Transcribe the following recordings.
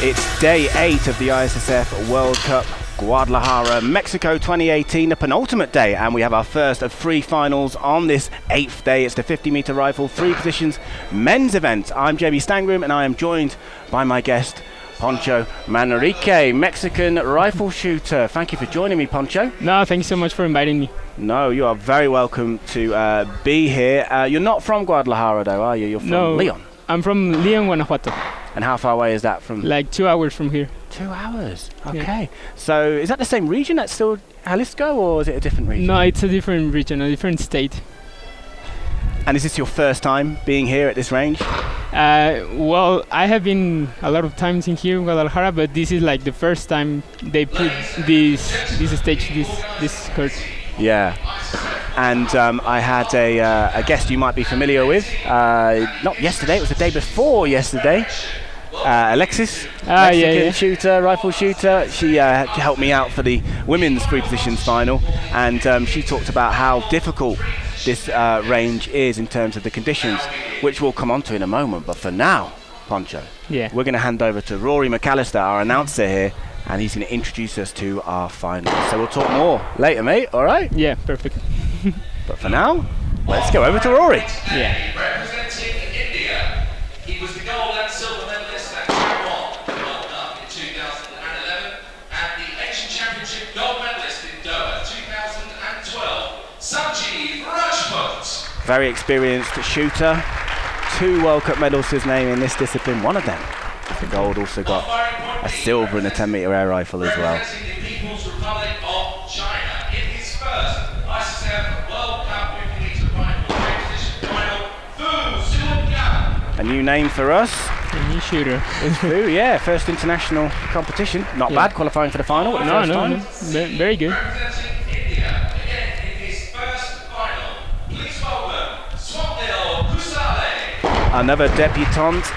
It's day 8 of the ISSF World Cup Guadalajara, Mexico 2018, the penultimate day, and we have our first of 3 finals on this 8th day. It's the 50-meter rifle, 3 positions men's event. I'm Jamie Stangram, and I am joined by my guest, Poncho Manrique, Mexican rifle shooter. Thank you for joining me, Poncho. No, thank you so much for inviting me. No, you are very welcome to be here. You're not from Guadalajara, though, are you? You're from Leon. I'm from Leon, Guanajuato. And how far away is that from? Like 2 hours from here. 2 hours. Okay. Yeah. So is that the same region? That's still Jalisco, or is it a different region? No, it's a different region, a different state. And is this your first time being here at this range? Well, I have been a lot of times in here in Guadalajara, but this is like the first time they put this stage, this court. Yeah. And I had a guest you might be familiar with. Not yesterday, it was the day before yesterday. Alexis, Mexican shooter, rifle shooter. She helped me out for the women's 3 positions final, and she talked about how difficult this range is in terms of the conditions, which we'll come on to in a moment. But for now, Poncho, we're going to hand over to Rory McAllister, our announcer here, and he's going to introduce us to our final. So we'll talk more later, mate, all right? Yeah, perfect. But for now, let's go over to Rory. Yeah. Representing India, he was the gold and silver medalist at Taiwan World Cup in 2011 and the Asian Championship gold medalist in Doha 2012, Sanjeev Rajput. Very experienced shooter. 2 World Cup medals to his name in this discipline. One of them, the gold, also got a silver in the 10-meter air rifle as well. Representing the People's Republic of China in his first ISSF World Cup 50-meter rifle competition final, Fu Suan. A new name for us. A new shooter. Fu, yeah, first international competition. Not bad, qualifying for the final. No. Very good. Representing India again in his first final, please welcome Swapnil Kusale. Another debutante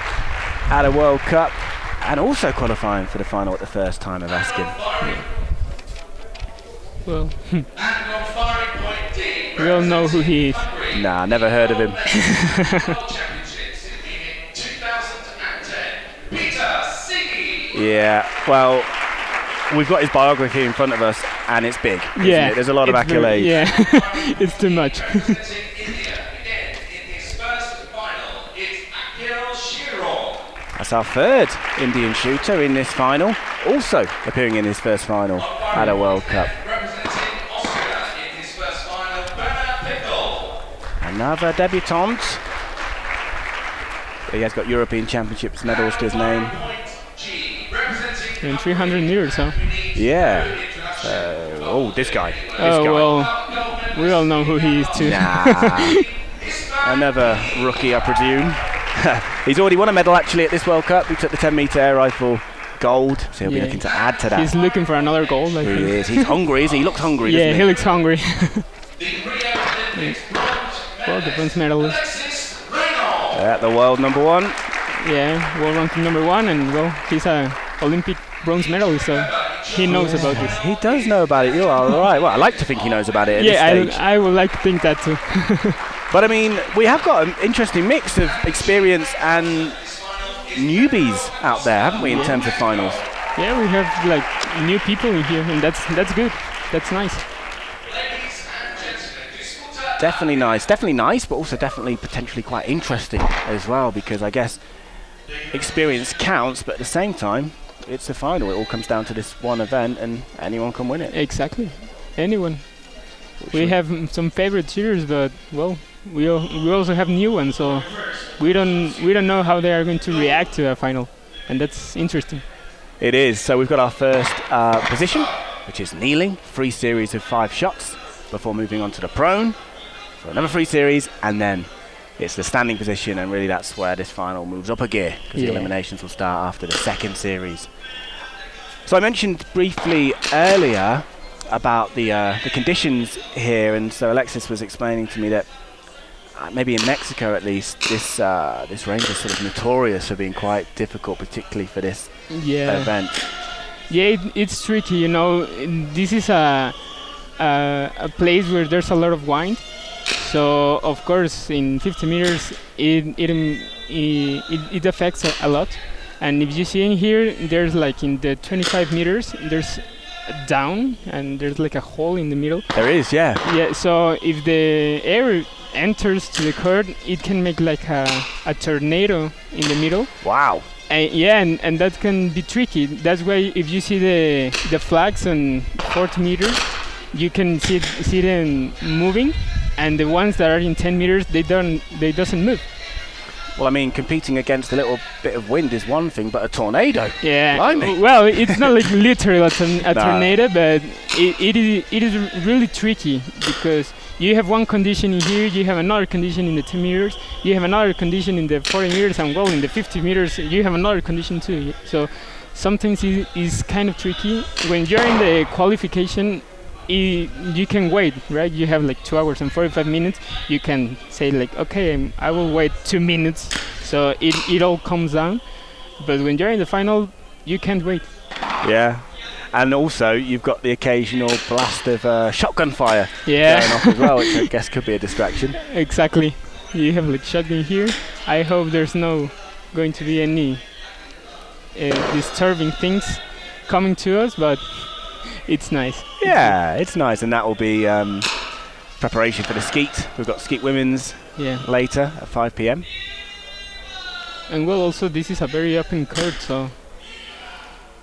at a World Cup, and also qualifying for the final at the first time of asking. Well, And on firing point D, we all know who he is. Nah, never heard of him. World Championships in 2010, Peter Sigi. Yeah, well, we've got his biography in front of us, and it's big, isn't Yeah, it? There's a lot of it's accolades. It's too much. Representing India again in his first final, it's Akhil Shirov. That's our 3rd Indian shooter in this final, also appearing in his first final at a World Cup. Representing Austria in his first final, Bernard Pickle. Another debutant. He has got European Championships medals to his name. Point G, representing In 300 meters, huh? Yeah. This guy. Well, we all know who he is too. Nah. Another rookie, I presume. He's already won a medal actually at this World Cup. He took the 10-meter air rifle gold, so he'll be looking to add to that. He's looking for another gold, I He think. is. He's hungry, is he? He looks hungry, Yeah, doesn't he looks hungry. the Rio Olympics bronze Well, the bronze medalist. Alexis Reynolds. At the world number 1. Yeah, world ranking number 1, and well, he's a Olympic bronze medalist, so he knows about this. He does know about it. You are right. Well, I like to think he knows about it at this stage. I would like to think that too. But I mean, we have got an interesting mix of experience and newbies out there, haven't we, in terms of finals? Yeah, we have like new people in here, and that's good. That's nice. Ladies and gentlemen, disputa Definitely nice, but also definitely potentially quite interesting as well, because I guess experience counts, but at the same time, it's a final. It all comes down to this one event, and anyone can win it. Exactly. Anyone. We have some favorite shooters, but well, we also have new ones, so we don't know how they are going to react to a final, and that's interesting. It is. So we've got our first position, which is kneeling, 3 series of 5 shots before moving on to the prone for another 3 series, and then it's the standing position, and really that's where this final moves up a gear, because the eliminations will start after the 2nd series. So I mentioned briefly earlier about the conditions here, and so Alexis was explaining to me that maybe in Mexico at least, this range is sort of notorious for being quite difficult, particularly for this event. Yeah, it's tricky, you know. This is a place where there's a lot of wind, so of course in 50 meters it affects a lot. And if you see in here, there's like in the 25 meters, there's a down, and there's like a hole in the middle. There is, yeah. Yeah, so if the air enters to the court, it can make like a tornado in the middle. Wow. And that can be tricky. That's why if you see the flags on 40 meters, you can see them moving, and the ones that are in 10 meters, they doesn't move. Well, I mean, competing against a little bit of wind is one thing, but a tornado. Yeah. Blimey. Well, it's not like literally a No. tornado, but it is really tricky because you have one condition in here, you have another condition in the 10 meters, you have another condition in the 40 meters, and well, in the 50 meters, you have another condition too. So sometimes it is kind of tricky. When you're in the qualification, you can wait, right? You have like 2 hours and 45 minutes. You can say like, okay, I will wait 2 minutes. So it all comes down. But when you're in the final, you can't wait. Yeah. And also, you've got the occasional blast of shotgun fire Yeah. going off as well, which I guess could be a distraction. Exactly. You have like shotgun here. I hope there's no going to be any disturbing things coming to us, but it's nice. Yeah, it's nice, and that will be preparation for the skeet. We've got skeet women's Yeah. later at 5 p.m. And well, also this is a very open court, so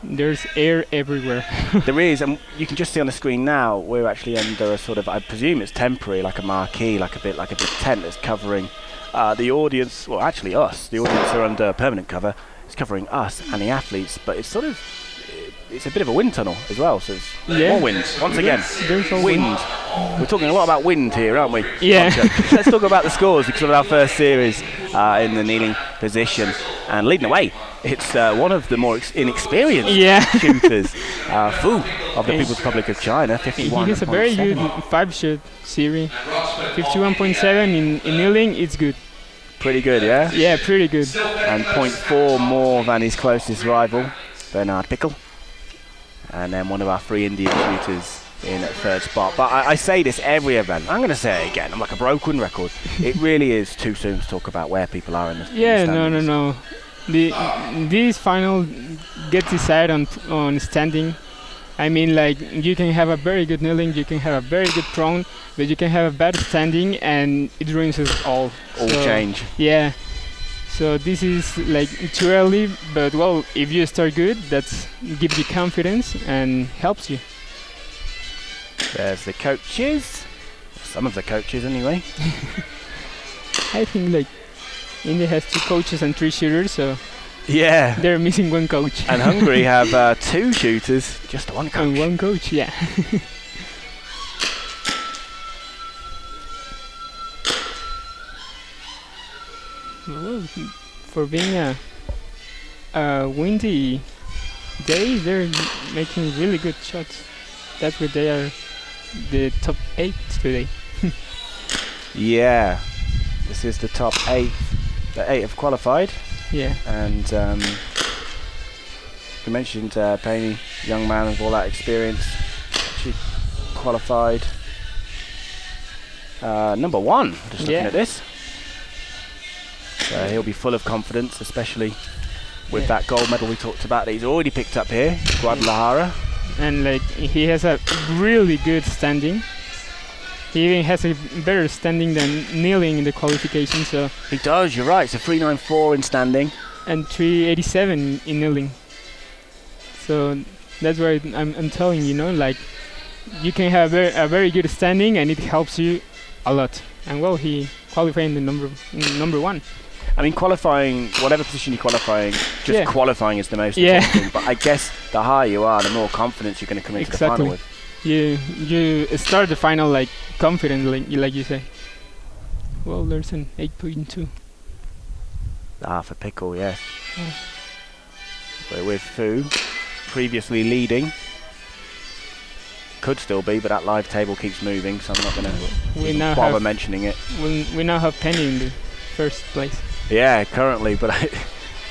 there's air everywhere. There is, and you can just see on the screen now, we're actually under a sort of, I presume it's temporary, like a marquee, like a big tent that's covering the audience, well actually us. The audience are under permanent cover. It's covering us and the athletes, but it's sort of, it's a bit of a wind tunnel as well, so it's Yeah. more wind, once again. There's all Wind. We're talking a lot about wind here, aren't we? Yeah. Poncho? Let's talk about the scores because of our first series in the kneeling position. And leading away, it's one of the more inexperienced Yeah. shooters, Fu of the And People's Republic of China, 51. He has a very good 5-shot series. 51.7 in kneeling, it's good. Pretty good, yeah? Yeah, pretty good. And 0.4 more than his closest rival, Bernard Pickle. And then one of our free Indian shooters in at third spot. But I say this every event. I'm going to say it again. I'm like a broken record. It really is too soon to talk about where people are in the Yeah, standings. no. This final gets decided on standing. I mean, like, you can have a very good kneeling, you can have a very good prone, but you can have a bad standing, and it ruins us all. All So, change. Yeah. So this is like too early, but well, if you start good, that gives you confidence and helps you. There's the coaches. Some of the coaches, anyway. I think like India has 2 coaches and 3 shooters, so Yeah. they're missing 1 coach. And Hungary have 2 shooters, just 1 coach. And 1 coach, yeah. Well, for being a windy day, they're making really good shots. That's why they are the top 8 today. Yeah. This is the top 8. The 8 have qualified. Yeah. And you mentioned Penny, young man with all that experience. She qualified number 1, just looking Yeah. at this. So he'll be full of confidence, especially with Yeah. that gold medal we talked about that he's already picked up here, Guadalajara. And like he has a really good standing. He even has a better standing than kneeling in the qualification, so He does, you're right, it's a 394 in standing. and 387 in kneeling. So that's why I'm telling you, like you can have a very good standing and it helps you a lot. And well, he qualified in the number 1. I mean, qualifying, whatever position you're qualifying, just Yeah. qualifying is the most Yeah. important thing. But I guess the higher you are, the more confidence you're going to come into the Exactly. final with. You start the final like confident, like you say. Well, there's an 8.2. For Pickle, yes. Yeah. So with Fu, previously leading. Could still be, but that live table keeps moving, so I'm not going We to now bother have mentioning it. we now have Penny in the first place. Yeah, currently, but it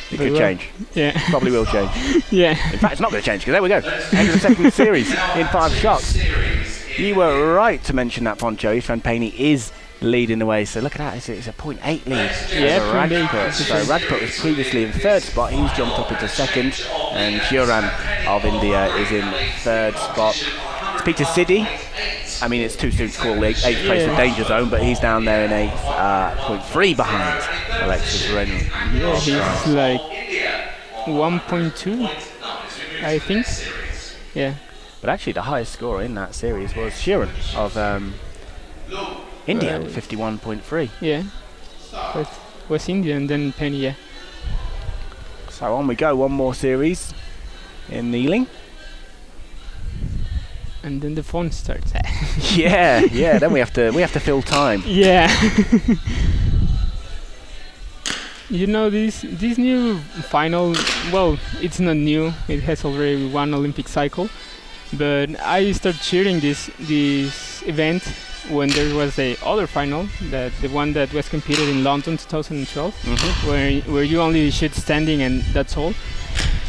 But could well- change. Yeah, Probably will change. yeah. In fact, it's not going to change, because there we go. End of the second series in 5 shots. You were right to mention that, Poncho. Ifan Penny is leading the way. So look at that, it's a 0.8 lead Yeah, over 0.8. Rajput. So Rajput was previously in third spot, he's jumped up into second, and Shiran of India is in third spot. It's Peter Siddi. I mean, it's too soon to call eighth place a danger zone, but he's down there in eighth, 0.3 behind Alexis Renu. Yeah, he's like 1.2, I think. Yeah. But actually, the highest scorer in that series was Shiran of India, Right. 51.3. Yeah. But was India and then Penny, yeah. So on we go, one more series in kneeling. And then the fun starts. yeah, then we have to fill time. Yeah. You know, this new final, well, it's not new. It has already one Olympic cycle. But I started cheering this event when there was the other final, the one that was competed in London 2012, where you only shoot standing and that's all.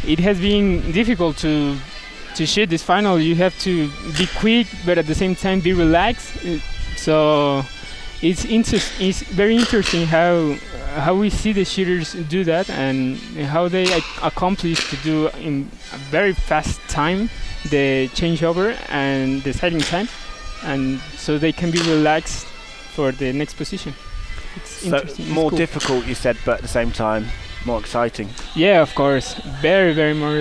It has been difficult to shoot this final. You have to be quick, but at the same time be relaxed. So it's very interesting how we see the shooters do that and how they accomplish to do in a very fast time the changeover and the setting time, and so they can be relaxed for the next position. It's So interesting. more It's cool. difficult, you said, but at the same time more exciting. Yeah, of course. Very, very more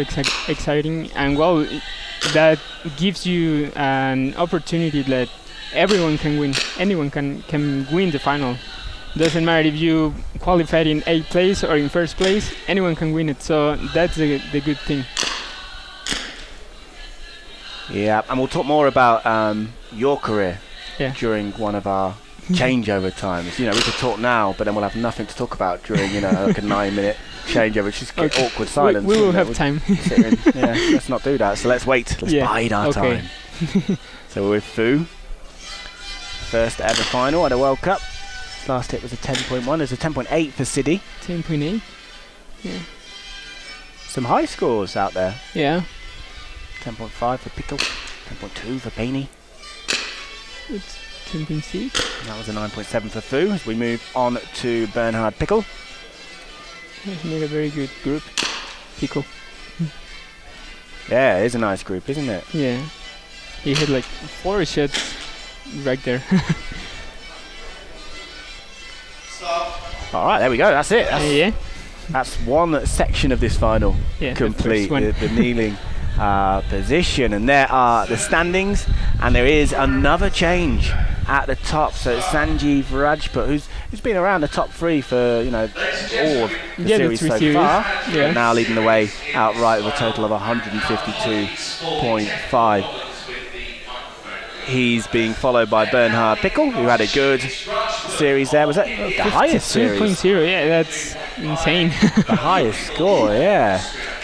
exciting, and well, that gives you an opportunity that everyone can win. Anyone can win the final. Doesn't matter if you qualified in 8th place or in 1st place. Anyone can win it. So that's the good thing. Yeah, and we'll talk more about your career Yeah. during one of our changeover times. You know, we could talk now, but then we'll have nothing to talk about during, like a 9-minute changeover. It's just Okay. awkward silence. We will isn't it? have We'll time. sit here and- yeah, let's not do that. So let's wait. Let's Yeah, bide our okay. time. So we're with Fu. First ever final at a World Cup. His last hit was a 10.1. There's a 10.8 for Siddi. 10.8. Yeah. Some high scores out there. Yeah. 10.5 for Pickle. 10.2 for Penny. It's 10.6. That was a 9.7 for Fu. As we move on to Bernhard Pickle. He's made a very good group. Pico. Yeah, it is a nice group, isn't it? Yeah. He had like 4 shots right there. All right, there we go. That's it. Yeah. That's one section of this final Yeah. the complete. first one. The kneeling position, and there are the standings, and there is another change at the top. So it's Sanjeev Rajput, who's been around the top 3 for all of the Yeah, the series 3 so series. far. Yeah. Now leading the way outright with a total of 152.5. He's being followed by Bernhard Pickle, who had a good series there. Was that the highest series? 2.0, yeah, that's insane. The highest score, yeah.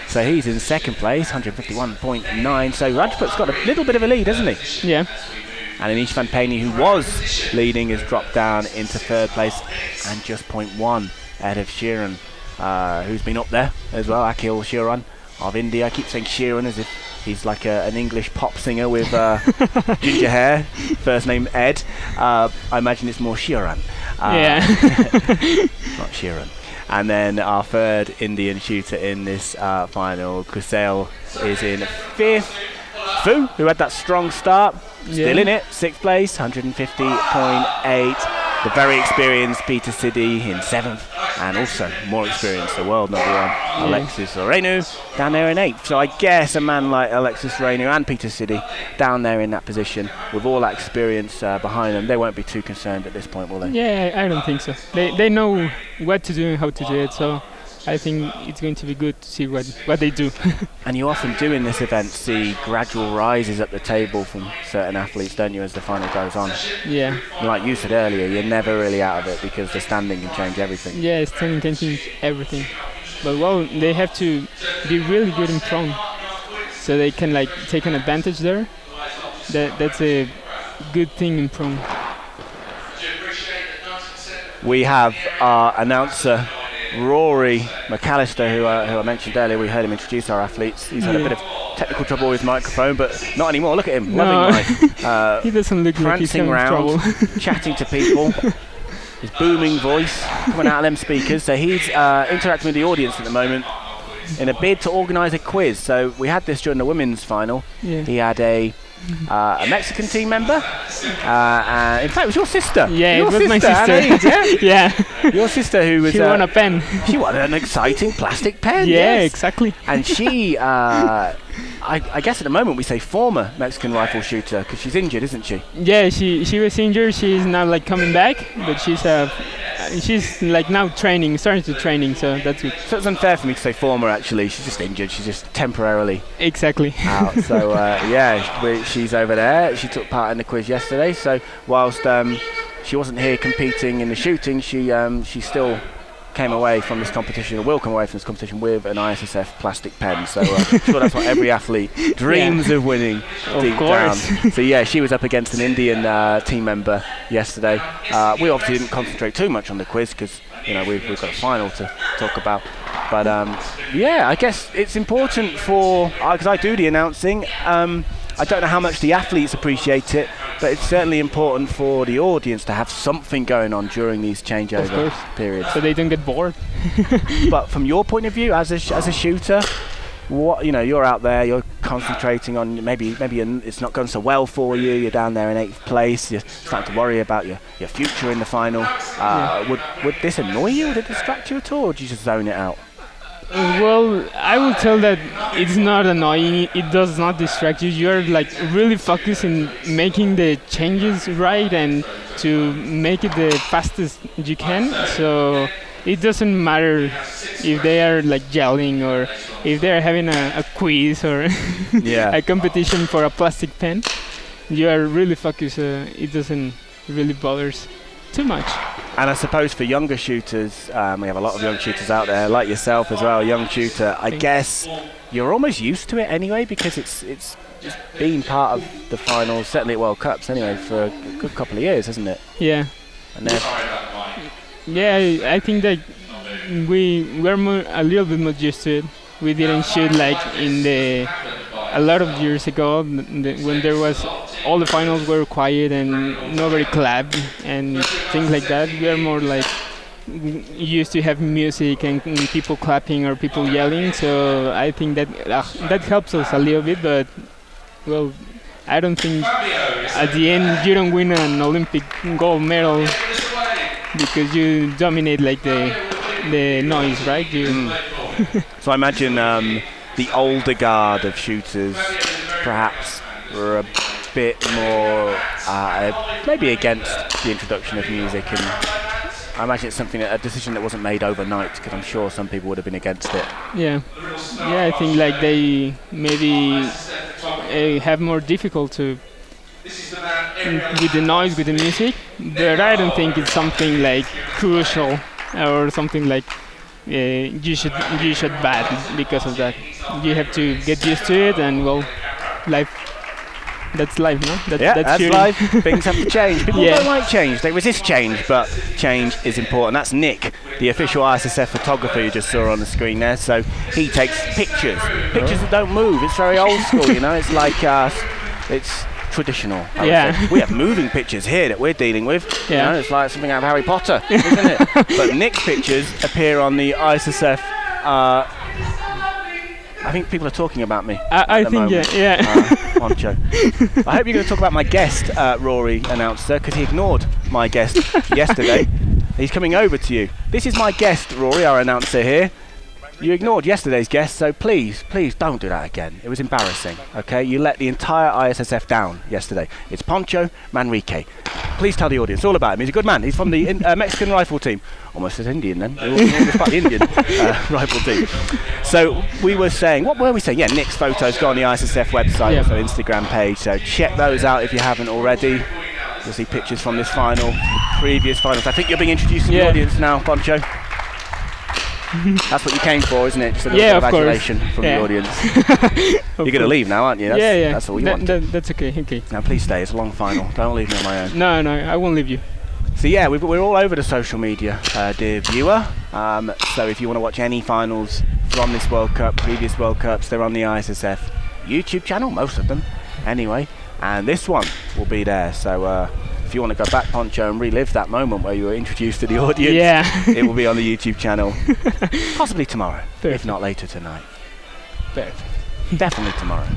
So he's in second place, 151.9. So Rajput's got a little bit of a lead, hasn't he? Yeah. And Anish Van Penny, who was leading, has dropped down into third place and just 0.1 ahead of Shiran, who's been up there as well. Akhil Shiran of India. I keep saying Shiran as if he's like an English pop singer with ginger hair, first name Ed. I imagine it's more Shiran. Yeah. Not Shiran. And then our third Indian shooter in this final, Kusel, is in 5th. Fu, who had that strong start, still in it, 6th place, 150.8. The very experienced Peter Siddi in 7th, and also more experienced, the world number 1, Alexis Renu, down there in 8th. So I guess a man like Alexis Renu and Peter Siddi down there in that position, with all that experience behind them, they won't be too concerned at this point, will they? Yeah, I don't think so. They know what to do and how to do it, so I think it's going to be good to see what they do. And you often do in this event see gradual rises up the table from certain athletes, don't you, as the final goes on? Yeah. Like you said earlier, you're never really out of it because the standing can change everything. Yeah, standing can change everything. But well, they have to be really good in prone, so they can like take an advantage there. That's a good thing in prone. We have our announcer, Rory McAllister, who I mentioned earlier. We heard him introduce our athletes. He's had a bit of technical trouble with his microphone, but not anymore. Look at him, No. loving life. He doesn't look like he's Prancing having trouble. round, chatting to people. His booming voice coming out of them speakers. So he's interacting with the audience at the moment in a bid to organise a quiz. So we had this during the women's final. Yeah. He had a Mexican team member. In fact, it was your sister. Yeah, your it was my sister. Anna, yeah? Yeah. Your sister who was... She won a pen. she won an exciting plastic pen. Yeah, yes. exactly. And she, I guess at the moment we say former Mexican rifle shooter because she's injured, isn't she? Yeah, she was injured. She's now like coming back, but she's like now training, starting to training. So that's good. So it's unfair for me to say former. Actually, she's just injured. She's just temporarily Exactly. out. So she's over there. She took part in the quiz yesterday. So whilst she wasn't here competing in the shooting, she still came away from this competition, or will come away from this competition with an ISSF plastic pen. So I'm sure that's what every athlete dreams of winning deep down. So yeah, she was up against an Indian team member yesterday. We obviously didn't concentrate too much on the quiz because we've got a final to talk about. But I guess it's important for because I do the announcing. I don't know how much the athletes appreciate it, but it's certainly important for the audience to have something going on during these changeover periods. So they don't get bored. But from your point of view, as a shooter, what you're out there, you're concentrating on maybe it's not going so well for you. You're down there in 8th place. You're starting to worry about your future in the final. Would this annoy you? Would it distract you at all? Or do you just zone it out? Well, I will tell that it's not annoying. It does not distract you. You're like really focused in making the changes right and to make it the fastest you can. So it doesn't matter if they are like yelling or if they're having a quiz or a competition for a plastic pen. You are really focused. It doesn't really bothers too much. And I suppose for younger shooters, we have a lot of young shooters out there, like yourself as well, a young shooter. I guess you're almost used to it anyway because it's just been part of the finals, certainly at World Cups anyway, for a good couple of years, hasn't it? Yeah. And then I think that we're a little bit more used to it. We didn't shoot like a lot of years ago when there was all the finals were quiet and nobody clapped and things like that. We are more like used to have music and people clapping or people yelling. So I think that helps us a little bit. But well, I don't think at the end you don't win an Olympic gold medal because you dominate like the noise, right? So I imagine the older guard of shooters perhaps were a bit more maybe against the introduction of music, and I imagine it's a decision that wasn't made overnight because I'm sure some people would have been against it. Yeah, I think like they maybe have more difficulty with the noise, with the music, but I don't think it's something like crucial or something like you should bad because of that. You have to get used to it, and well, that's life, no? That's life. Things have to change. People don't like change. They resist change, but change is important. That's Nick, the official ISSF photographer you just saw on the screen there. So he takes pictures that don't move. It's very old school, It's like it's traditional. I would say. We have moving pictures here that we're dealing with. It's like something out of Harry Potter, isn't it? But Nick's pictures appear on the ISSF. I think people are talking about me. I think, Poncho. I hope you're going to talk about my guest, Rory announced, because he ignored my guest yesterday. He's coming over to you. This is my guest, Rory, our announcer here. You ignored yesterday's guest, so please don't do that again. It was embarrassing, okay? You let the entire ISSF down yesterday. It's Poncho Manrique. Please tell the audience all about him. He's a good man. He's from the Mexican rifle team. Almost as Indian then. Almost like the Indian rifle team. So we were saying, what were we saying? Yeah, Nick's photos go on the ISSF website, also Instagram page. So check those out if you haven't already. You'll see pictures from this final, previous finals. I think you're being introduced to the audience now, Poncho. That's what you came for, isn't it? Just a little bit of adulation from the audience. You're going to leave now, aren't you? That's all you want. That's okay. Now please stay, it's a long final. Don't leave me on my own. No, I won't leave you. So yeah, we're all over the social media, dear viewer. So if you want to watch any finals from this World Cup, previous World Cups, they're on the ISSF YouTube channel, most of them anyway, and this one will be there. So if you want to go back, Poncho, and relive that moment where you were introduced to the audience, Yeah. it will be on the YouTube channel, possibly tomorrow, if Perfect. not later tonight. Perfect. Definitely tomorrow.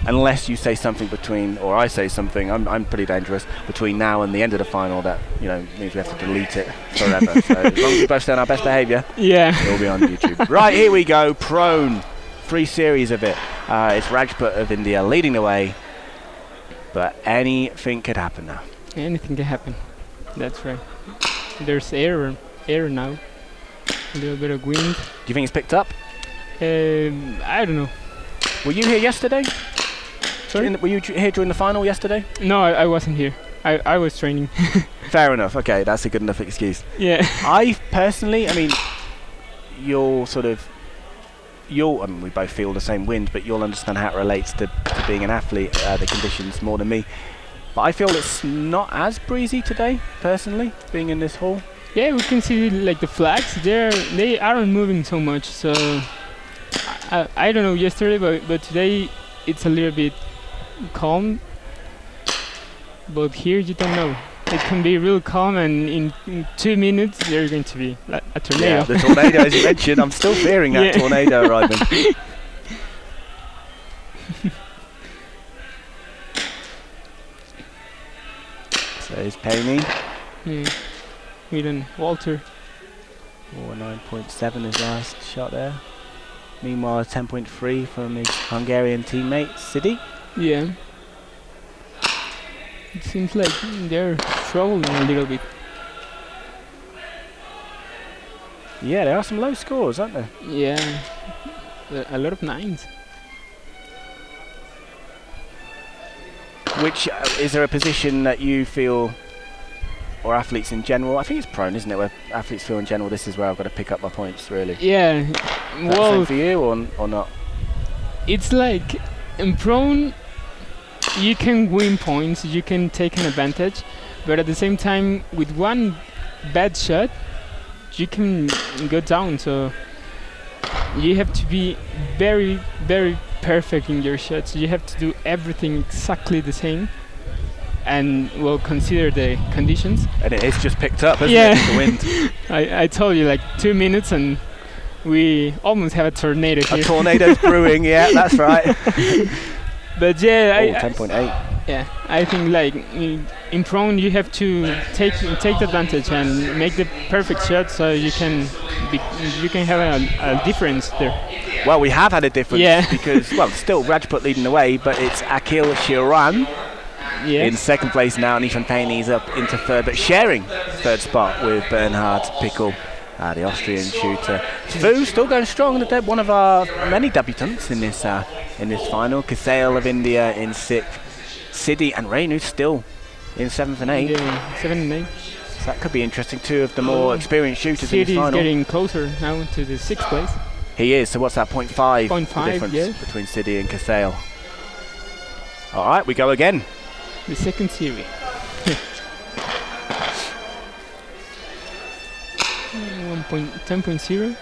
Unless you say something between, or I say something, I'm pretty dangerous, between now and the end of the final that, means we have to delete it forever. So as long as we both stay on our best behaviour, Yeah. it will be on YouTube. Right, here we go, prone. 3 series of it. It's Rajput of India leading the way, but anything could happen now. Anything can happen. That's right. There's air now. A little bit of wind. Do you think it's picked up? I don't know. Were you here yesterday? Sorry? Were you here during the final yesterday? No, I wasn't here. I was training. Fair enough. Okay, that's a good enough excuse. Yeah. I personally, we both feel the same wind, but you'll understand how it relates to being an athlete, the conditions more than me. But I feel it's not as breezy today, personally, being in this hall. Yeah, we can see like the flags. They aren't moving so much. So I don't know yesterday, but today it's a little bit calm. But here you don't know. It can be real calm, and in 2 minutes there's going to be a tornado. Yeah, the tornado, as you mentioned, I'm still fearing that Yeah. tornado arriving. So here's Payne. Yeah. Sweden, Walter. 9.7 his last shot there. Meanwhile, 10.3 from his Hungarian teammate, Sidi. Yeah. It seems like they're struggling a little bit. Yeah, there are some low scores, aren't there? Yeah. A lot of 9s. Which, is there a position that you feel, or athletes in general, I think it's prone, isn't it, where athletes feel in general, this is where I've got to pick up my points, really? Yeah. Is that the Well, same for you, or not? it's like in prone you can win points, you can take an advantage, but at the same time with one bad shot you can go down, so you have to be very, very perfect in your shots. You have to do everything exactly the same, and well, consider the conditions. And it's just picked up, hasn't Yeah. it, the wind? I told you, like 2 minutes and we almost have a tornado A here. tornado's brewing, yeah, that's right. But yeah, Oh, 10.8. Yeah, I think like in prone you have to take the advantage and make the perfect shot, so you can have a difference there. Well, we have had a difference Yeah. because, well, still Rajput leading the way, but it's Akhil Shiran Yeah, in second place now, and Ethan Payne is up into third, but sharing third spot with Bernhard Pickel, the Austrian shooter. Fu still going strong, one of our many debutants in this final. Kasail of India in sixth, Sidi and Renu still in 7th and 8th. yeah, 7 and 8. So that could be interesting. 2 of the more experienced shooters in City this is final. getting closer now to the 6th place. He is. So what's that? 0.5 0.5, difference yeah. between Sidi and Kasail. All right, we go again. The second series. 10.0.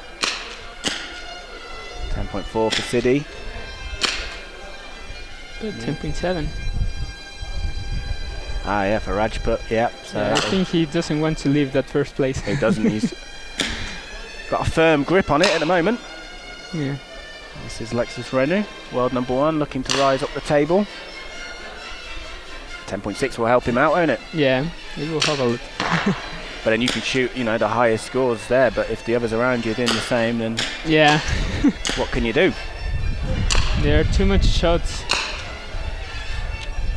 10.4 for Sidi. 10.7. Ah, yeah, for Rajput. Yeah. So I think he doesn't want to leave that first place. he doesn't. He's got a firm grip on it at the moment. Yeah. This is Lexus Renu, world number 1, looking to rise up the table. 10.6 will help him out, won't it? Yeah, it will help a lot. But then you can shoot, the highest scores there. But if the others around you are doing the same, then Yeah, what can you do? there are too much shots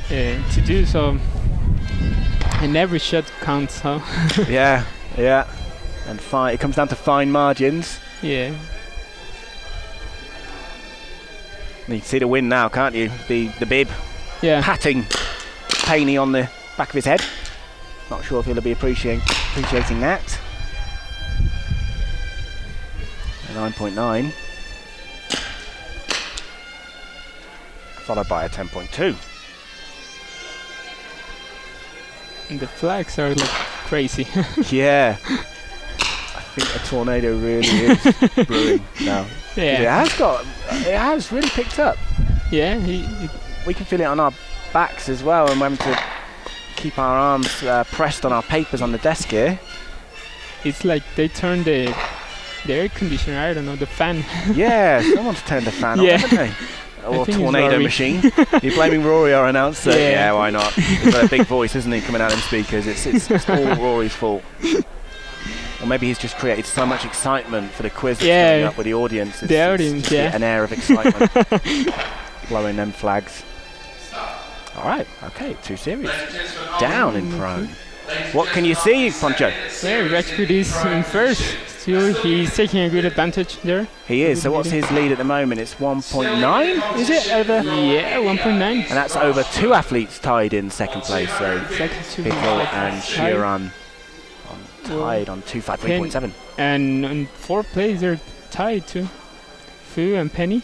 to do, so and every shot counts, huh? Yeah. And it comes down to fine margins. Yeah. You can see the wind now, can't you? The bib Yeah. patting Payne on the back of his head. Not sure if he'll be appreciating that. 9.9. Followed by a 10.2. And the flags are like crazy. Yeah. I think a tornado really is brewing now. Yeah. It has really picked up. Yeah, We can feel it on our backs as well, and we're having to keep our arms pressed on our papers on the desk here. it's like they turned the air conditioner. I don't know, the fan. Yeah, someone's turned the fan on, Yeah. haven't they? Or think it's tornado Rory. machine. You're blaming Rory, our announcer? Yeah. Yeah, why not? He's got a big voice, isn't he, coming out in speakers? It's all Rory's fault. Or maybe he's just created so much excitement for the quiz that's Yeah. coming up with the audience. The audience, just yeah. An air of excitement. Blowing them flags. All right, okay, 2 series. Down in prone. What can you see, Poncho? Yeah, Rajput is in first. Still, he's taking a good advantage there. He is. So what's his lead at the moment? It's 1.9, is it? Over? Yeah, 1.9. And that's over 2 athletes tied in second place. So Exactly two Pickle like and tied. Sheeran tied on 253.7. And in fourth place, they're tied too. Fu and Penny.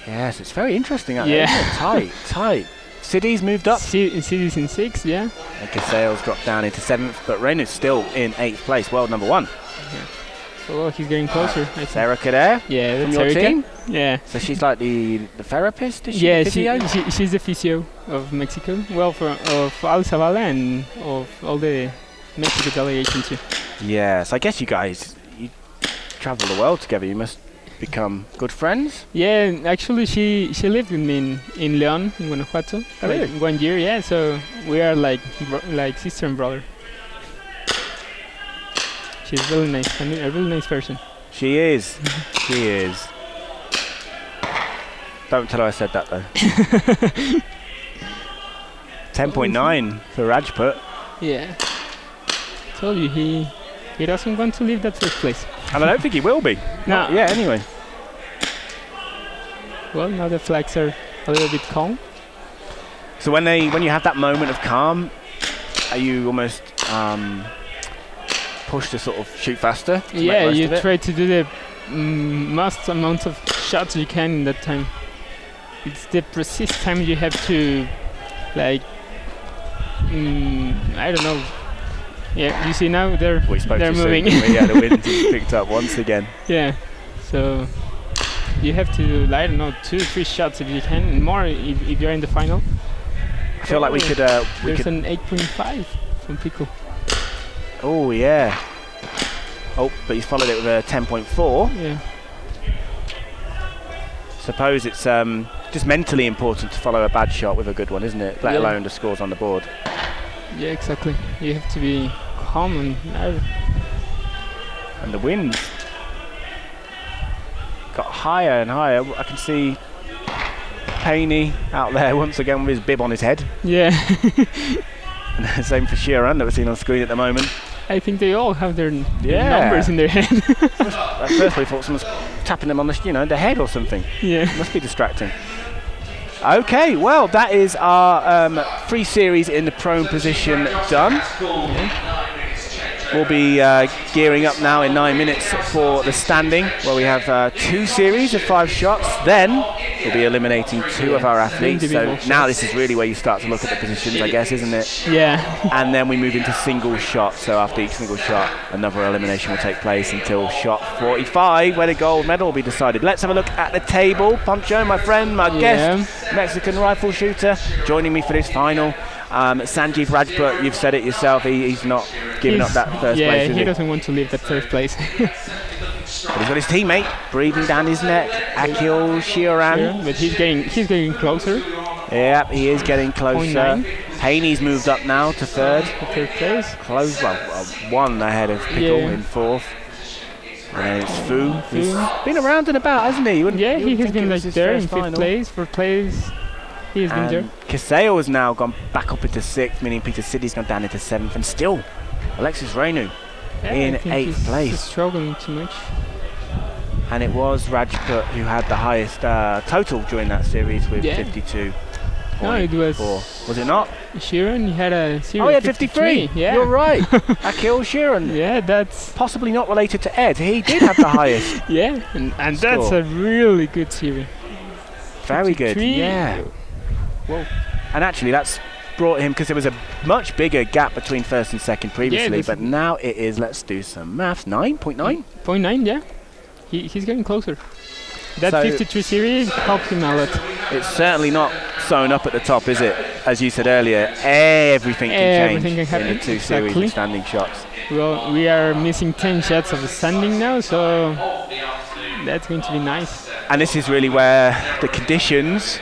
Yes, it's very interesting. Out Yeah. there, isn't it? Tight. Siddy's moved up. Siddy's in sixth, yeah. And Casale's dropped down into 7th, but Renu's still in 8th place, world number 1. Oh, he's getting closer. I think. Is Erica there Yeah, from that's your Erica. team? Yeah. So she's like the therapist, is she? Yeah, the physio? she's the physio of Mexico. Well, of Al Zavala and of all the Mexico delegation too. Yes, I guess you guys, you travel the world together. You must become good friends. Yeah, actually, she lived with me in León, in Guanajuato, Oh, like really? 1 year. Yeah, so we are like sister and brother. She's really nice, and a really nice person. She is. She is. Don't tell her I said that though. 10.9 for Rajput. Yeah. Told you he doesn't want to leave that first place. And I don't think he will be. No. Yeah, anyway. Well, now the flags are a little bit calm. So when you have that moment of calm, are you almost pushed to sort of shoot faster? to make Yeah, most you of it? try to do the most amount of shots you can in that time. It's the precise time you have to, like, I don't know. Yeah, you see now they're We spoke they're too soon, moving. didn't we? Yeah, the wind picked up once again. Yeah, so you have to do, I don't know, 2-3 shots if you can, and more if you're in the final. I feel like we could. There's an 8.5 from Pico. Oh yeah. Oh, but he's followed it with a 10.4. Yeah. Suppose it's just mentally important to follow a bad shot with a good one, isn't it? Let Yeah. alone the scores on the board. Yeah, exactly. You have to be calm and And the wind got higher and higher. I can see Paney out there once again with his bib on his head. yeah. Same for Sheeran that we're seeing on screen at the moment. I think they all have their Yeah. numbers in their head. At first we thought someone's tapping them on the head or something. Yeah. Must be distracting. Okay, well that is our free series in the prone position done. We'll be gearing up now in 9 minutes for the standing, where we have 2 series of 5 shots. Then we'll be eliminating 2 of our athletes. So Individual now shots. this is really where you start to look at the positions, I guess, isn't it? Yeah. And then we move into single shots. So after each single shot, another elimination will take place until shot 45, where the gold medal will be decided. Let's have a look at the table. Poncho, my friend, my guest, Mexican rifle shooter, joining me for this final. Sanjeev Rajput, you've said it yourself, he's not giving up that first yeah, place, is he he? doesn't want to leave that first place. But he's got his teammate breathing down his neck, Akhil Sheeran. Yeah, but he's getting closer. Yep, he is getting closer. 0.9. Haney's moved up now to third. The third place. Close, well, 1 ahead of Pickle Yeah. in 4th. And then it's Fu, Fu. who's been around and about, hasn't he? You wouldn't- Yeah, you he wouldn't has think been it like was his there in first 5th final. place, 4th place. He has been there. And Casale has now gone back up into 6th, meaning Peter Siddy's gone down into 7th, and still Alexis Renu Yeah, in I think 8th he's place. struggling too much. And it was Rajput who had the highest total during that series with Yeah. 52. No, it was Was it not? Sheeran. He had a series. Oh, he had 53. Yeah. You're right. Akhil Sheeran. Yeah, that's Possibly not related to Ed. He did have the highest. yeah, and that's Score. a really good series. Very good. 53. Yeah. And actually, that's brought him, because there was a much bigger gap between first and second previously, there's but now it is, let's do some maths, 9.9? 0.9, yeah. He's getting closer. That So- 53 series helped him a lot. It's certainly not sewn up at the top, is it? As you said earlier, everything can change Everything can happen, in the 2 series exactly. of standing shots. Well, we are missing 10 shots of the standing now, so that's going to be nice. And this is really where the conditions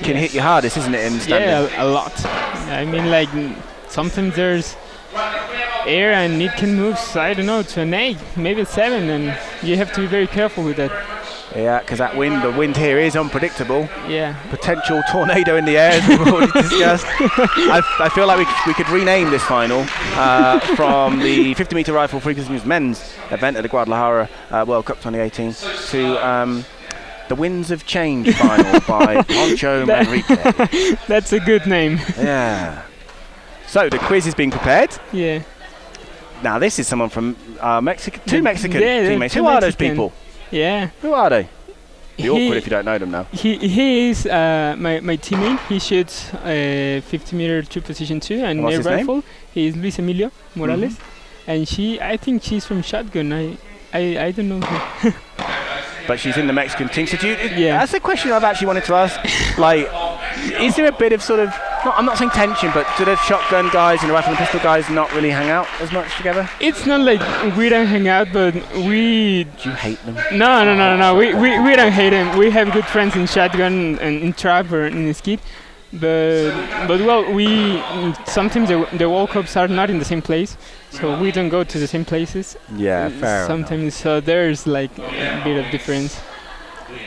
can hit you hardest, isn't it, in standing? Yeah, a lot. I mean, like sometimes there's air and it can move, I don't know, to an 8, maybe a 7, and you have to be very careful with that. Yeah, because the wind here is unpredictable. Yeah. Potential tornado in the air, as we've already discussed. I feel like we could rename this final from the 50-meter rifle free positions men's event at the Guadalajara World Cup 2018 to the Winds of Change final by Poncho Manrique. That's a good name. Yeah. So the quiz is being prepared. Yeah. Now this is someone from Mexico. 2 Mexican Yeah, teammates. 2 Who are those Mexican. people? Yeah. Who are they? Be He- awkward if you don't know them now. He is my teammate. He shoots 50-meter 2 position 2 and What's air his name? rifle. He is Luis Emilio Morales, and I think she's from shotgun. I don't know her. But she's in the Mexican team. So Yeah. that's a question I've actually wanted to ask. Like, is there a bit of sort of, I'm not saying tension, but do the shotgun guys and the rifle and pistol guys not really hang out as much together? It's not like we don't hang out, but we Do you hate them? no. We don't hate him. We have good friends in shotgun and in trap or in skid. But well, we sometimes the World Cups are not in the same place, so we don't go to the same places. Yeah, fair enough. Sometimes, so there's like a bit of difference.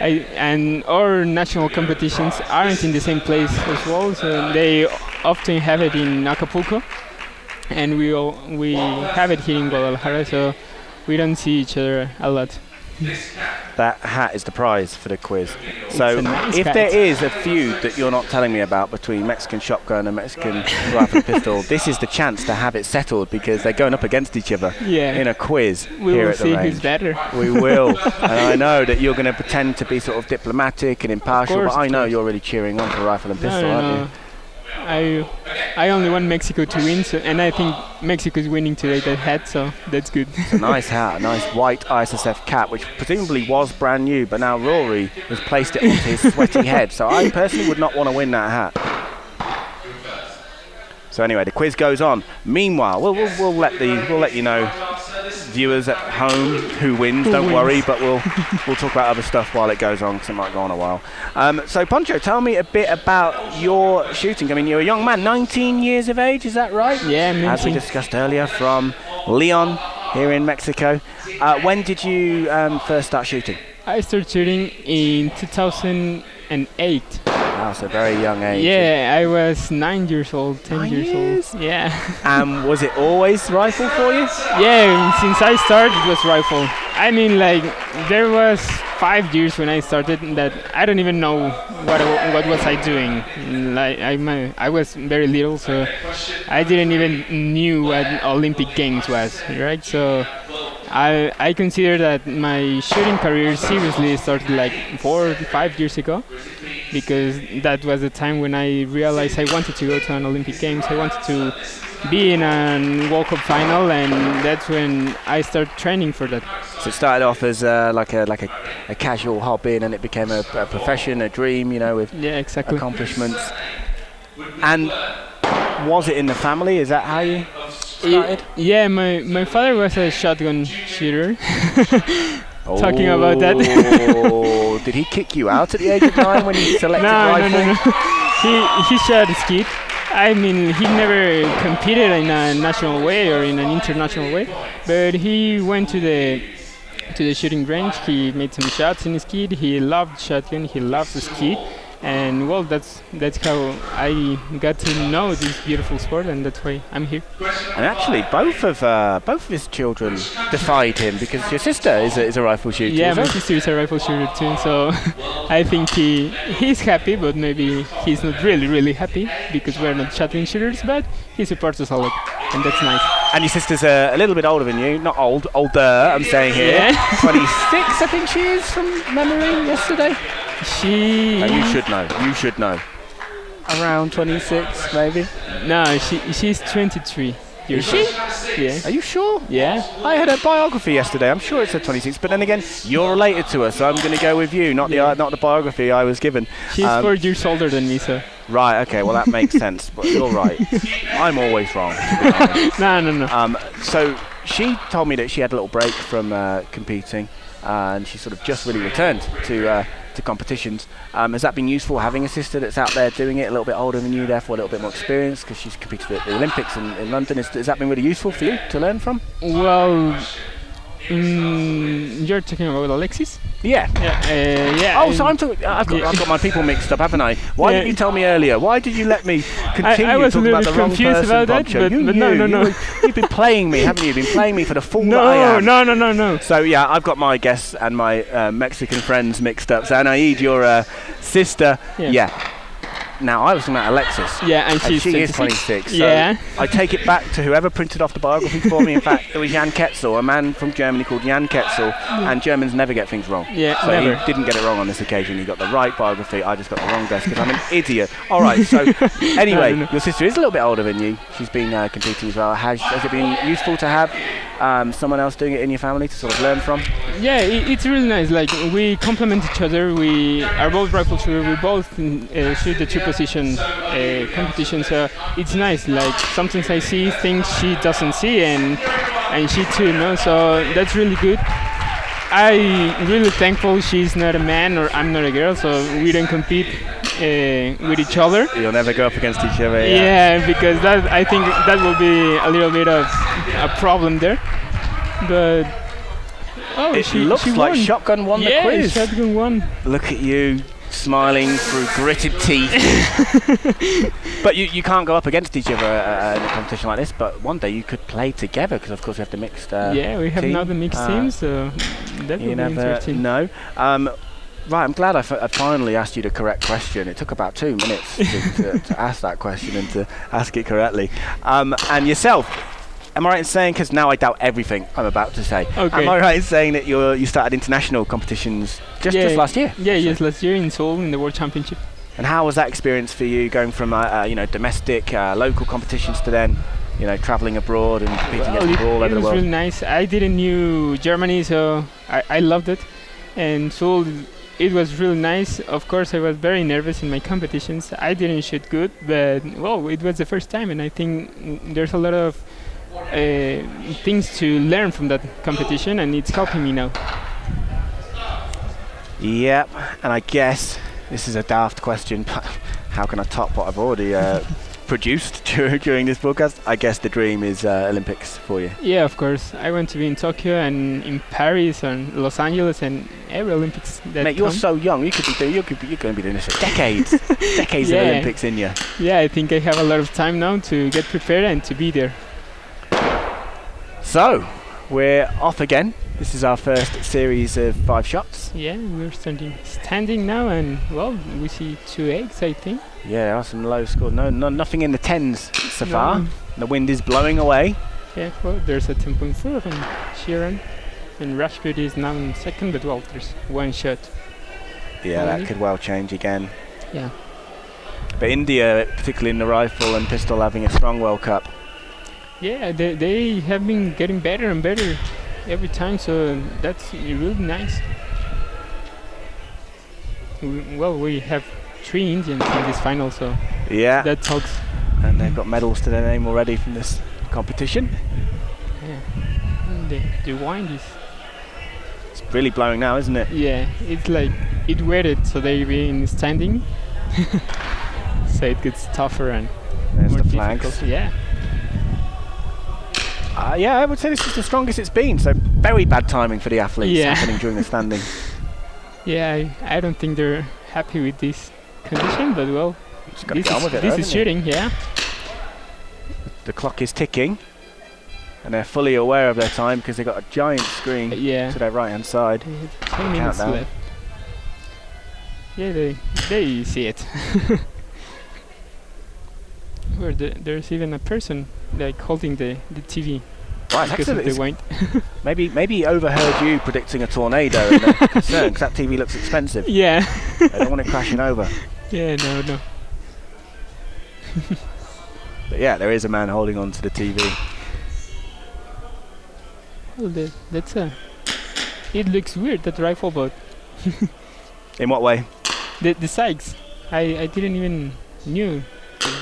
And our national competitions aren't in the same place as well, so they often have it in Acapulco, and we have it here in Guadalajara, so we don't see each other a lot. That hat is the prize for the quiz. It's So a nice if hat. there is a feud that you're not telling me about between Mexican shotgun and Mexican rifle and pistol, this is the chance to have it settled because they're going up against each other Yeah, in a quiz we here will at the see range. who's better. We will. And I know that you're going to pretend to be sort of diplomatic and impartial, course, but I of know course. you're really cheering on for rifle and pistol, No, aren't no, you? no. I only want Mexico to win, and I think Mexico is winning today. That hat, so that's good. It's a nice hat, a nice white ISSF cap, which presumably was brand new, but now Rory has placed it onto his sweaty head. So I personally would not want to win that hat. So anyway, the quiz goes on. Meanwhile, we'll let you know, viewers at home, who wins. Don't worry, but we'll talk about other stuff while it goes on because it might go on a while. So Poncho, tell me a bit about your shooting. I mean, you're a young man, 19 years of age, is that right? Yeah, As we amazing. discussed earlier, from Leon here in Mexico. When did you first start shooting? I started shooting in 2008. Wow, so very young age. Yeah, I was 9 years old, 10 9 years years? old. Yeah. Was it always rifle for you? Yeah, since I started it was rifle. I mean, like, there was 5 years when I started that I don't even know what was I doing. Like, I was very little, so I didn't even knew what Olympic Games was, right? So I consider that my shooting career seriously started like 4 or 5 years ago, because that was the time when I realized I wanted to go to an Olympic Games. I wanted to be in a World Cup final, and that's when I started training for that. So it started off as like a casual hobby, and then it became a profession, a dream, you know, with Yeah, exactly. accomplishments. And was it in the family? Is that how you started? Yeah, my father was a shotgun shooter. Talking about that. Oh, did he kick you out at the age of 9 when you selected rifle? No. He shot a skid. I mean, he never competed in a national way or in an international way, but he went to the shooting range. He made some shots in his skid. He loved shotgun. He loves the skid. And well, that's how I got to know this beautiful sport, and that's why I'm here. And actually, both of his children defied him because your sister is a rifle shooter. Yeah, is my her? sister is a rifle shooter too, so I think he's happy, but maybe he's not really happy because we're not shotgun shooters, but he supports us a lot, and that's nice. And your sister's a little bit older than you, not old, older. I'm saying here, Yeah. 26, I think she is from memory yesterday. She No, you should know. You should know. Around 26, maybe. No, she's 23 years Is she? old. Yeah. Are you sure? Yeah. I had a biography yesterday. I'm sure it said 26, but then again, you're related to her, so I'm going to go with you, not the biography I was given. She's 4 years older than me, so. Right. Okay. Well, that makes sense. But you're right. I'm always wrong. To be honest. No. So she told me that she had a little break from competing, and she sort of just really returned to competitions. Has that been useful, having a sister that's out there doing it, a little bit older than you, therefore a little bit more experience, because she's competed at the Olympics in London? Has that been really useful for you to learn from? Well, you're talking about Alexis? Yeah. Yeah. Oh, so I'm talking. I've got my people mixed up, haven't I? Why didn't you tell me earlier? Why did you let me continue I was a talking little about the bit wrong confused person? about that, Poncho? but no. You've been playing me, haven't you? You've been playing me for the fool that I am. No. So yeah, I've got my guests and my Mexican friends mixed up. So Anaid, your sister. Yeah. Now I was talking about Alexis. Yeah, and she is 26. 26. So Yeah. I take it back to whoever printed off the biography for me. In fact, it was Jan Ketzel, a man from Germany called Jan Ketzel, and Germans never get things wrong. Yeah, so never. he didn't get it wrong on this occasion. He got the right biography. I just got the wrong desk because I'm an idiot. All right. So anyway, No. your sister is a little bit older than you. She's been competing as well. Has it been useful to have someone else doing it in your family to sort of learn from? Yeah, it's really nice. Like, we complement each other. We are both rifle shooters. We both shoot the 2-position competition. So it's nice. Like, sometimes I see things she doesn't see, and she too. No, so that's really good. I'm really thankful she's not a man or I'm not a girl, so we don't compete with each other. You'll never go up against each other. Yeah, because I think that will be a little bit of a problem there. But It looks like won. Shotgun won the Yeah, quiz. Shotgun won. Look at you, smiling through gritted teeth. But you can't go up against each other in a competition like this, but one day you could play together, because of course we have the mixed yeah, we have team. now the mixed team, so that will You be never interesting. know. Right, I'm glad I finally asked you the correct question. It took about 2 minutes to ask that question and to ask it correctly. And yourself, am I right in saying, because now I doubt everything I'm about to say, Okay. am I right in saying that you started international competitions just last year? Yeah, yes, last year in Seoul in the World Championship. And how was that experience for you, going from domestic, local competitions to then, traveling abroad and competing against people all over the It was world? really nice. I didn't knew Germany, so I loved it. And Seoul, it was really nice. Of course, I was very nervous in my competitions. I didn't shoot good, but well, it was the first time, and I think there's a lot of things to learn from that competition, and it's helping me now. Yep, and I guess this is a daft question, but how can I top what I've already produced during this broadcast? I guess the dream is Olympics for you. Yeah, of course. I want to be in Tokyo and in Paris and Los Angeles and every Olympics that Mate, you're come. so young. You're going to be doing this for decades. Decades of Yeah. Olympics in you. Yeah, I think I have a lot of time now to get prepared and to be there. So, we're off again. This is our first series of 5 shots. Yeah, we're standing now, and well, we see 2 eggs, I think. Yeah, there are some low scores. Nothing in the 10s so No. far. The wind is blowing away. Yeah, well, there's a 10.4 from Sheeran, and Rashford is now in second, but well, there's 1 shot. Yeah, Only. that could well change again. Yeah. But India, particularly in the rifle and pistol, having a strong World Cup. Yeah, they have been getting better and better every time, so that's really nice. We have 3 Indians in this final, so Yeah, that talks. and they've got medals to their name already from this competition. Yeah. And the wind is, It's really blowing now, isn't it? yeah, it's like it waited, so they've been standing, so it gets tougher and There's more the flags. difficult. Yeah. Yeah, I would say this is the strongest it's been. So very bad timing for the athletes Yeah. happening during the standing. Yeah, I don't think they're happy with this condition, but well, Just got to this get on is, with it. this though, is haven't you? shooting, yeah. The clock is ticking, and they're fully aware of their time because they've got a giant screen Yeah. to their right-hand side. They have 10 minutes Countdown. left. Yeah, they see it. Where there's even a person like holding the TV Right, because of actually, the wind. maybe he overheard you predicting a tornado and they're concerned because that TV looks expensive. Yeah. They don't want it crashing over. Yeah, no. But yeah, there is a man holding on to the TV. Well, that's a. It looks weird, that rifle, but In what way? the sights. I didn't even knew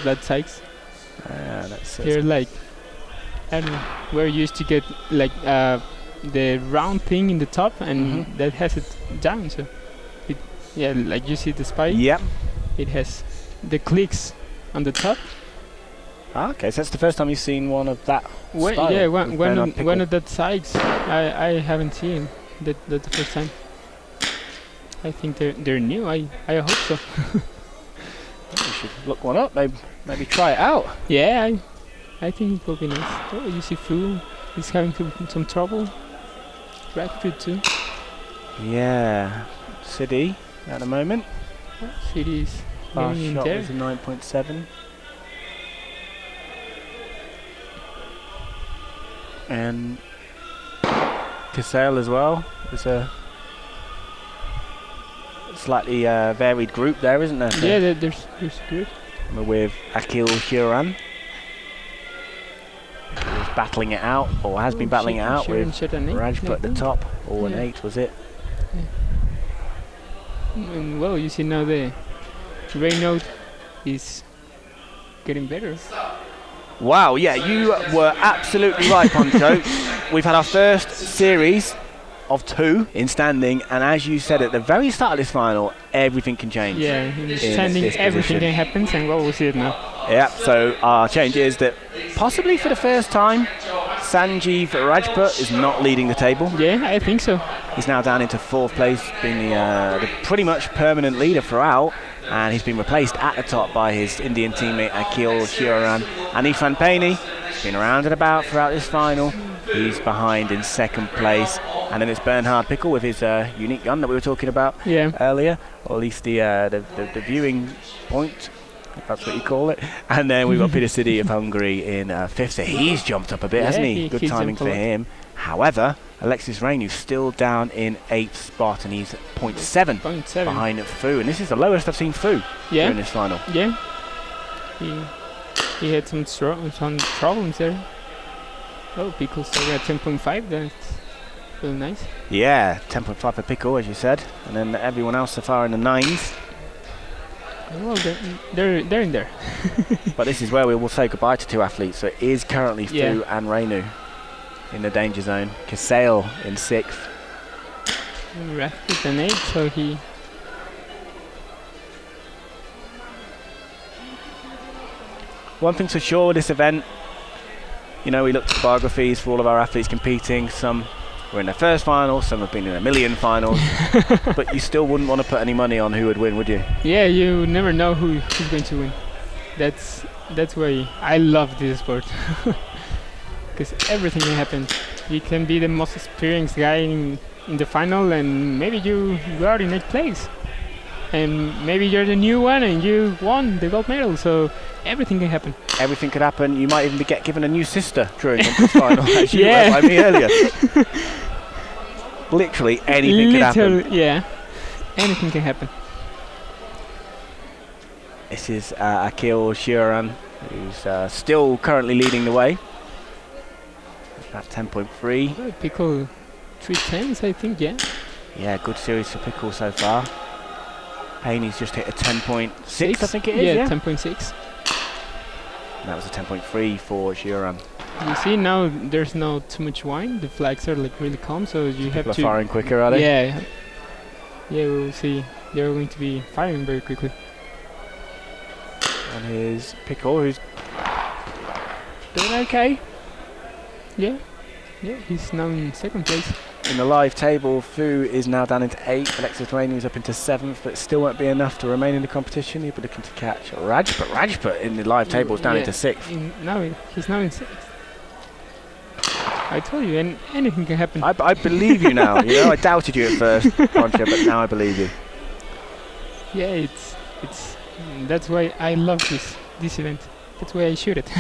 that sights. That's They're like, I don't know. We're used to get like the round thing in the top, and that has it down. So, like you see the spike. Yep. It has the clicks on the top. Okay, so that's the first time you've seen one of that style. Yeah, with one Bernhard of Pickle. that sides. I haven't seen that's the first time. I think they're new. I hope so. You should look one up. Maybe try it out. Yeah, I think it will be nice. Oh, you see Fu is having some trouble. Rashford too. Yeah. City at the moment. City's Last getting in shot there. was a 9.7. And Cassell as well. There's a slightly varied group there, isn't there? Yeah, there's good. We're with Akil Shuran. Who's battling it out, or has been battling it out with Rajput at the top. Or an Yeah. 8, was it? And well, you see now the Renault is getting better. Wow, yeah, you were absolutely right, Poncho. We've had our first series of 2 in standing, and as you said at the very start of this final, everything can change. Yeah, in in standing, this everything position. can happen, and well, we'll see it now. Yeah, so our change is that possibly for the first time, Sanjeev Rajput is not leading the table. Yeah, I think so. He's now down into 4th place, being the pretty much permanent leader throughout, and he's been replaced at the top by his Indian teammate Akil Shuran. And Ifan Paini, been around and about throughout this final. He's behind in 2nd place. And then it's Bernhard Pickle with his unique gun that we were talking about Yeah. earlier, or at least the viewing point, if that's what you call it. And then we've got Peter City of Hungary in 5th, so he's jumped up a bit, hasn't he? Good he's timing jumped a for lot. him. However, Alexis Rainu's still down in 8th spot, and he's 0.7 0.7. behind Fu, and this is the lowest I've seen Fu Yeah. during this final. Yeah. He had some problems there. Oh, Pickle's still at 10.5. That's really nice. Yeah, 10.5 for Pickle, as you said, and then everyone else so far in the 9s. Well, they're in there. But this is where we will say goodbye to 2 athletes. So it is currently Fu Yeah. and Rainu in the danger zone. Cassell in 6th. Rashford an 8, so he. One thing's for sure with this event, you know, we looked at biographies for all of our athletes competing. Some were in their first final, some have been in a million finals. But you still wouldn't want to put any money on who would win, would you? Yeah, you never know who's going to win. That's why I love this sport. Because everything can happen. You can be the most experienced guy in the final, and maybe you go out in 8th place. And maybe you're the new one and you won the gold medal. So everything can happen. Everything could happen. You might even get given a new sister during the final, as you Yeah. were by me earlier. Literally anything could happen. Yeah, anything can happen. This is Akil Shuran, who's still currently leading the way. About 10.3. Oh, Pickle 310s, I think. Yeah. Yeah, good series for Pickle so far. Haney's just hit a 10.6, I think it is. Yeah, Yeah, 10.6. that was a 10.3 for Shuran. You see now there's no too much wine. The flags are like really calm, so you have People are to. firing quicker, are they? Yeah. Yeah, we'll see. They're going to be firing very quickly. And here's Pickle, who's doing okay. Yeah. Yeah, he's now in 2nd place. In the live table, Fu is now down into 8th. Alexis Rainu is up into 7th, but it still won't be enough to remain in the competition. He'll be looking to catch Rajput. Rajput in the live table is down Yeah. into 6th. He's now in 6th. I told you, and anything can happen. I believe you now. You know, I doubted you at first, Poncho, but now I believe you. Yeah, it's that's why I love this event. That's why I shoot it.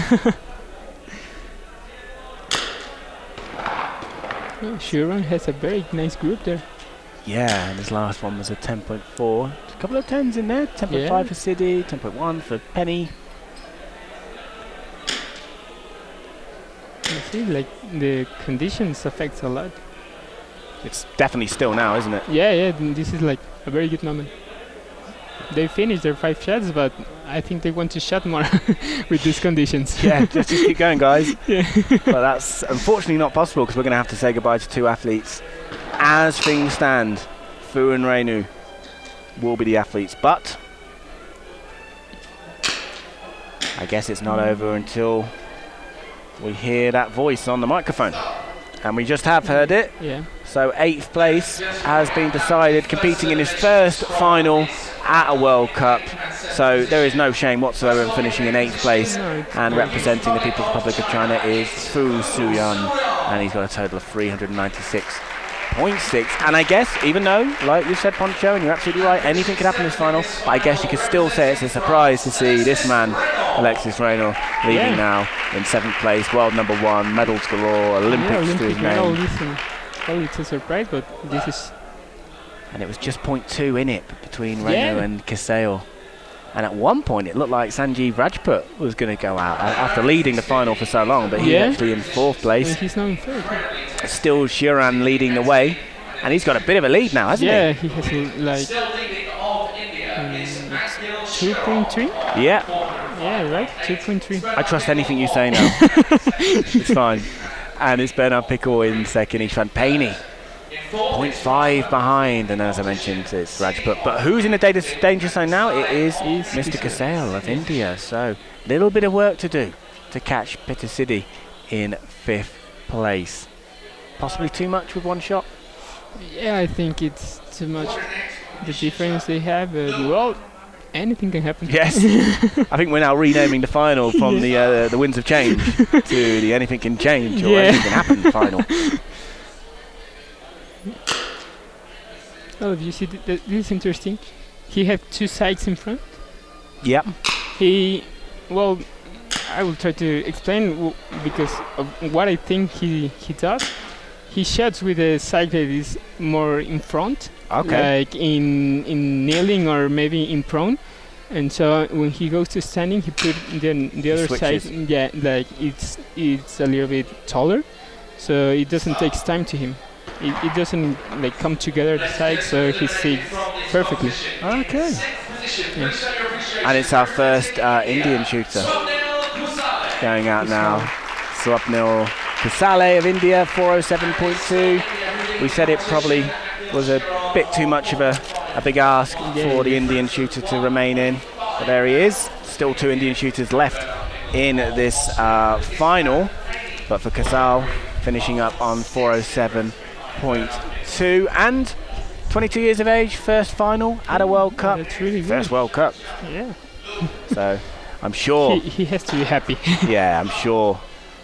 Oh, Shuran has a very nice group there. Yeah, and his last one was a 10.4. A couple of 10s in there. 10.5 Yeah. for Siddy, 10.1 for Penny. You see, like the conditions affect a lot. It's definitely still now, isn't it? Yeah, this is like a very good moment. They finished their 5 shots, but I think they want to shot more with these conditions. Yeah, just keep going, guys. Yeah. But that's unfortunately not possible because we're going to have to say goodbye to 2 athletes. As things stand, Fu and Reinu will be the athletes, but I guess it's not over until we hear that voice on the microphone. And we just have heard it. Yeah. So 8th place has been decided, competing in his first final at a World Cup. So there is no shame whatsoever in finishing in 8th place. No, And representing the People's Republic of China is Fu Suyan. And he's got a total of 396.6. And I guess, even though, like you said, Poncho, and you're absolutely right, anything could happen in this final, but I guess you could still say it's a surprise to see this man, Alexis Reynal, leading now in 7th place, world number 1, medals galore, Olympics to his medal, name. listen. Well, it's a surprise, but this is... And it was just 0.2 in it between Reynal Yeah. and Kiseo. And at one point it looked like Sanjeev Rajput was going to go out after leading the final for so long, but he's Yeah. actually in 4th place. He's now in 3rd. Still Shiran leading the way, and he's got a bit of a lead now, hasn't Yeah, he has like Still leading of India is Akhil 2.3. he? Yeah, Yeah, right? 2.3. I trust anything you say now. It's fine. And it's Bernard Pickle in second, Ishvan Paini. 0.5 behind, and as I mentioned, it's Rajput. But who's in the danger zone now? It is Mr. Kasale of India. So, little bit of work to do to catch Peter Siddi in 5th place. Possibly too much with one shot. Yeah, I think it's too much the difference they have. Well, anything can happen. Yes, I think we're now renaming the final from the Winds of Change to the Anything Can Change or Yeah. Anything Can Happen final. Oh, you see, this is interesting. He had 2 sides in front. Yep. Well, I will try to explain because of what I think he does. He shots with a side that is more in front, Okay. like in kneeling or maybe in prone. And so when he goes to standing, he put the other side. switches. Yeah, like it's a little bit taller, so it doesn't take time to him. It doesn't like come together the sides, so he sees perfectly. Okay. And it's our first Indian shooter going out now. Swapnil Kasale of India, 407.2. We said it probably was a bit too much of a big ask for the Indian shooter to remain in. But there he is. Still 2 Indian shooters left in this final. But for Kasal, finishing up on 407.2. And 22 years of age, first final at a World Cup. That's really good. First World Cup. Yeah. So I'm sure, He has to be happy. yeah, I'm sure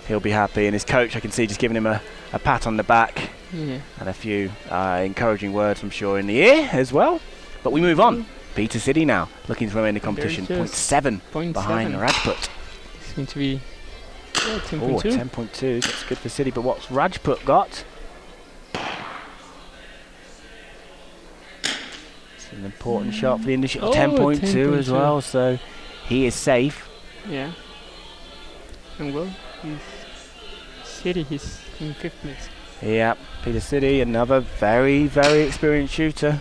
he'll be happy. And his coach, I can see, just giving him a pat on the back Yeah. and a few encouraging words, I'm sure, in the ear as well. But we move on. Peter Siddi now, looking to remain in the competition. There's 0.7 behind 0.7. Rajput. It's going to be Oh, 10.2. 10.2. That's good for Siddi. But what's Rajput got? It's an important shot for the Indian. Oh, 10.2 as 10.2. well. So he is safe. Yeah. And well, he's in 5th place. Yep, Peter Siddi, another very, very experienced shooter.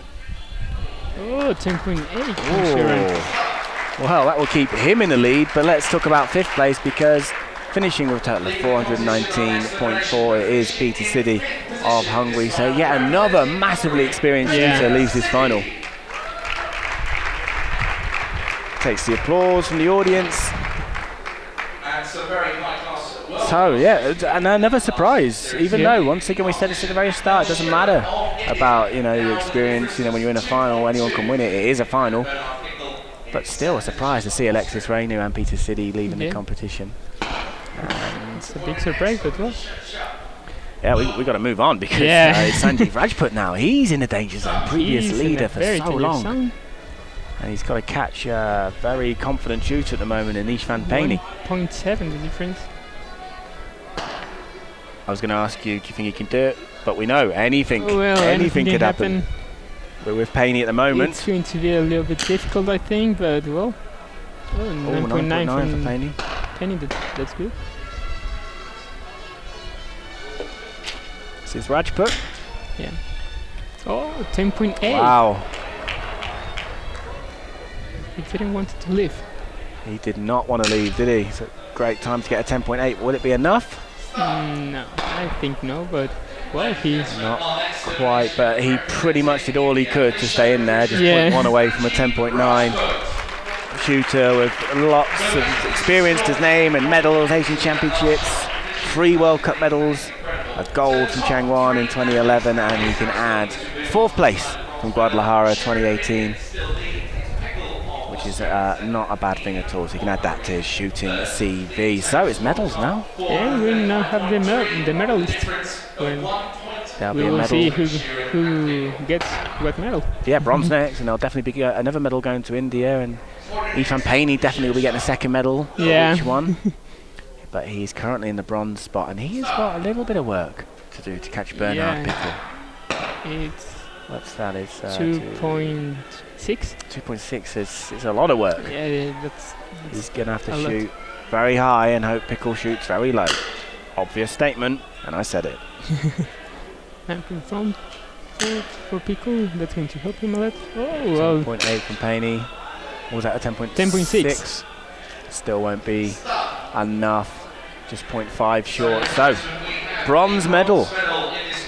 Oh, 10.8. Oh. Well, that will keep him in the lead, but let's talk about 5th place because finishing with a total of 419.4 is Peter Siddi of Hungary. So yet another massively experienced shooter leaves this final. Takes the applause from the audience. And some very high class world. So yeah, and another surprise. Even Yeah. though once again we said this at the very start, it doesn't matter about your experience. When you're in a final, anyone can win it. It is a final, but still a surprise to see Alexis Reinu and Peter Siddi leaving the Yeah. competition. It's a big surprise, but well. Yeah, we got to move on because it's Sanjeev Rajput now. He's in the danger zone, previous He's in leader a for very so dangerous long, zone. and he's got to catch a very confident shooter at the moment in Ishvan Paini. 1.7 the difference. I was going to ask you, do you think he can do it? But we know anything Anything could happen. We're with Paini at the moment. It's going to be a little bit difficult, I think, but well. Oh, 9.9 9.9 for from Paini. Penny, that's good. This is Rajput. Yeah. Oh, 10.8. Wow. He didn't want to leave. He did not want to leave, did he? It's a great time to get a 10.8. Will it be enough? No, I think no, but well, he's Not quite, but he pretty much did all he could to stay in there. Just Yeah. 0.1 away from a 10.9. Shooter with lots of experience to his name and medals, Asian Championships, 3 World Cup medals, a gold from Changwon in 2011, and he can add 4th place from Guadalajara 2018, which is not a bad thing at all. So he can add that to his shooting CV. So it's medals now. yeah. We now have the medalist. There'll We be a will medal. see who gets what medal. Yeah, bronze next, and there'll definitely be another medal going to India, and Ifan Payne definitely will be getting a second medal for Yeah. each one. But he's currently in the bronze spot, and he's got a little bit of work to do to catch Bernard Yeah. Pickle. It's What's that? It's 2.6. 2.6 is a lot of work. Yeah, that's He's going to have to a lot. shoot very high and hope Pickle shoots very low. Obvious statement, and I said it. and from front for Pico. That's going to help him a lot. Oh well. 10.8 from Payne. What was that, a 10.6? 10.6. Still won't be enough. Just 0.5 short. So, bronze medal.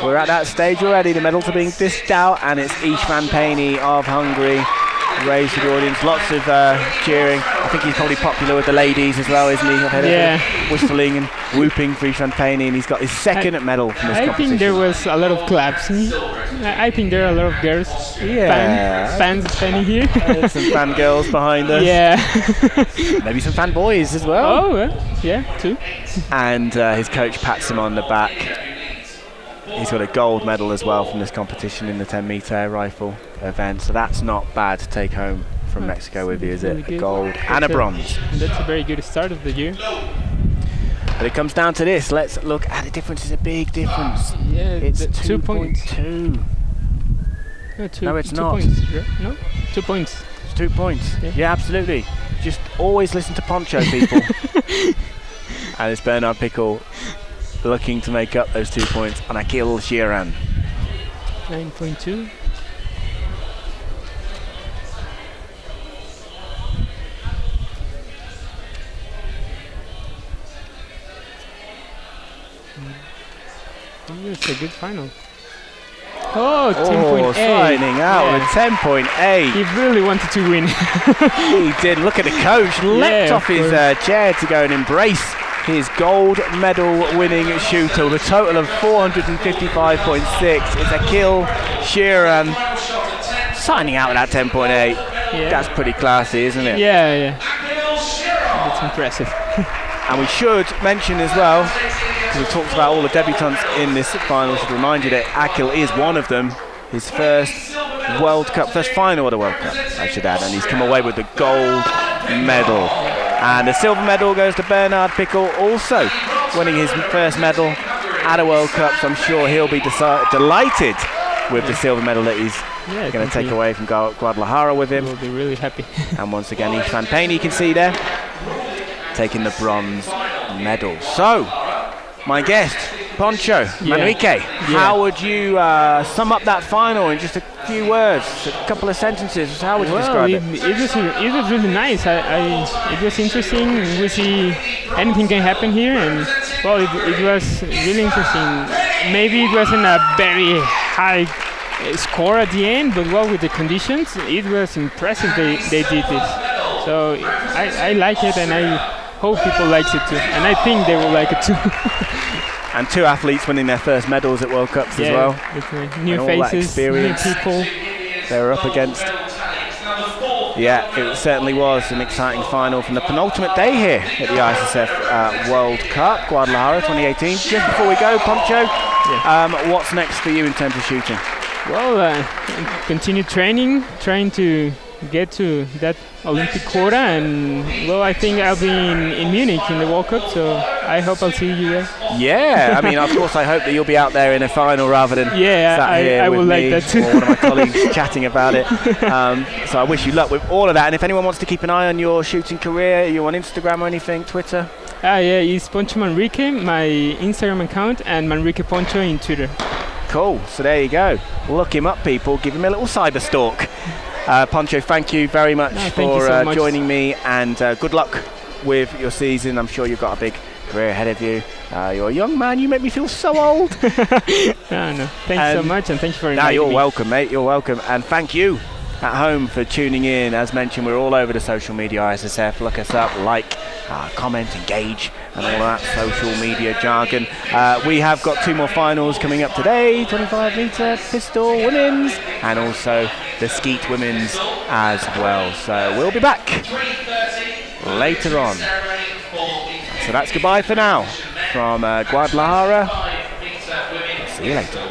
We're at that stage already. The medals are being dished out, and it's István Payne of Hungary. Raised to the audience. Lots of cheering. I think he's probably popular with the ladies as well, isn't he? I've heard Yeah. whistling and whooping for István Payne, and he's got his second medal from this I competition. think there was a lot of claps. I think there are a lot of girls, Yeah. fans standing here. There's some fangirls behind us. Yeah. Maybe some fanboys as well. Oh, yeah, too. And his coach pats him on the back. He's got a gold medal as well from this competition in the 10-meter air rifle event, so that's not bad to take home from Mexico with you, is really it? A good. gold and a That's bronze. That's a very good start of the year. But it comes down to this. Let's look at the difference. It's a big difference. Yeah, It's the 2 points. 2.2. No, it's 2 not. points. No, 2 points. It's 2 points. Yeah. Yeah, absolutely. Just always listen to Poncho, people. And it's Bernard Pickle looking to make up those 2 points on Akil Sheeran. 9.2. It's a good final. Oh, 10.8. Signing out Yeah. with 10.8. He really wanted to win. He did. Look at the coach. Leapt Yeah, off of his chair to go and embrace his gold medal winning shooter with a total of 455.6. It's Akil Sheeran signing out with that 10.8. Yeah. That's pretty classy, isn't it? Yeah. That's impressive. And we should mention as well, because we talked about all the debutants in this final, should remind you that Akil is one of them. His first final at a World Cup, I should add, and he's come away with the gold medal. And the silver medal goes to Bernard Pickle, also winning his first medal at a World Cup, so I'm sure he'll be delighted with the silver medal that he's Yeah, going to take away from Guadalajara with him. We'll be really happy. And once again, István Payne, you can see there, taking the bronze medal. So, my guest, Poncho Manrique, how would you sum up that final in just a few words, a couple of sentences? How would you describe it? It was really nice. It was interesting. We see anything can happen here, and well, it was really interesting. Maybe it wasn't a very high score at the end, but well, with the conditions, it was impressive. They did this, so I like it, and I hope people likes it too, and I think they will like it too. And 2 athletes winning their first medals at World Cups as well. With And new all that faces, new experience. people. They were up against. Yeah, it certainly was an exciting final from the penultimate day here at the ISSF World Cup, Guadalajara 2018. Just before we go, Poncho, what's next for you in terms of shooting? Well, continue training, trying to get to that Olympic quota, and well, I think I'll be in Munich in the World Cup, so I hope I'll see you there. Yeah, I mean, of course, I hope that you'll be out there in a final rather than sat here I with would like me that too. or one of my colleagues chatting about it. So I wish you luck with all of that. And if anyone wants to keep an eye on your shooting career, are you on Instagram or anything, Twitter? Yeah, it's Poncho Manrique, my Instagram account, and Manrique Poncho in Twitter. Cool. So there you go. Look him up, people. Give him a little cyber stalk. Poncho, thank you very much No, thank for you so much. joining me, and good luck with your season. I'm sure you've got a big career ahead of you. You're a young man. You make me feel so old. No. Thanks so much, and thank you for No, inviting you're me. welcome, mate. You're welcome. And thank you at home for tuning in. As mentioned, we're all over the social media, ISSF. Look us up, like, comment, engage, and all that social media jargon. We have got 2 more finals coming up today, 25 metre pistol women's, and also the skeet women's as well. So we'll be back 3:30 later on. ceremony for the So that's goodbye for now from Guadalajara. 5 metre women. See you later.